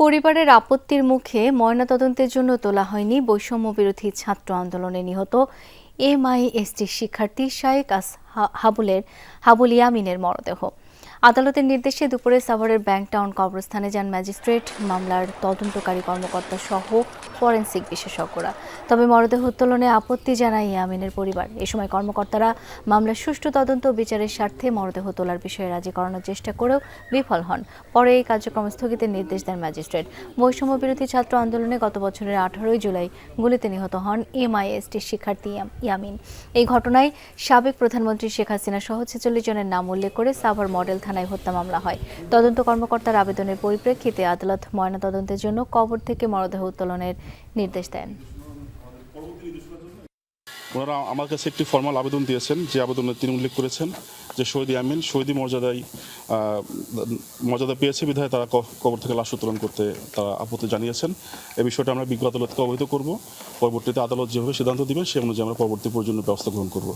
পরিবারের আপত্তির মুখে ময়নাতদন্তের জন্য তোলা হয়নি বৈষম্য বিরোধী ছাত্র আন্দোলনে নিহত এমআইএসটি শিক্ষার্থী শায়েক হাবুল ইয়ামিনের মরদেহ। আদালতের নির্দেশে দুপুরে সাভারের ব্যাংকটাউন কবরস্থানে যান ম্যাজিস্ট্রেট, মামলার তদন্তকারী কর্মকর্তা সহ ফরেনসিক বিশেষজ্ঞরা। তবে মরদেহ উত্তোলনে আপত্তি জানায় ইয়ামিনের পরিবার। এ সময় কর্মকর্তারা মামলার সুষ্ঠু তদন্ত ও বিচারের স্বার্থে মরদেহ তোলার বিষয়ে রাজি করানোর চেষ্টা করেও বিফল হন। পরে এই কার্যক্রম স্থগিতের নির্দেশ দেন ম্যাজিস্ট্রেট। বৈষম্য বিরোধী ছাত্র আন্দোলনে গত বছরের 18 জুলাই গুলিতে নিহত হন এমআইএসটির শিক্ষার্থী ইয়ামিন। এই ঘটনায় সাবেক প্রধানমন্ত্রী শেখ হাসিনা সহ 46 জনের নাম উল্লেখ করে সাভার মডেল থানায় হত্যা মামলা হয়। তদন্ত কর্মকর্তার আবেদনের পরিপ্রেক্ষিতে আদালত ময়নাতদন্তের জন্য কবর থেকে মরদেহ উত্তোলনের নির্দেশ দেন। ওনারা আমার কাছে একটি ফরমাল আবেদন দিয়েছেন, যে আবেদনে তিনি উল্লেখ করেছেন যে শহীদ ইয়ামিন শহীদি মর্যাদা পেয়েছে বিধায় তারা কবর থেকে লাশ উত্তোলন করতে তারা আপত্তি জানিয়েছেন। এই বিষয়টা আমরা বিজ্ঞ আদালতকে অবহিত করব। পরবর্তীতে আদালত যেভাবে সিদ্ধান্ত দিবেন সে অনুযায়ী আমরা পরবর্তী প্রয়োজনীয় ব্যবস্থা গ্রহণ করব।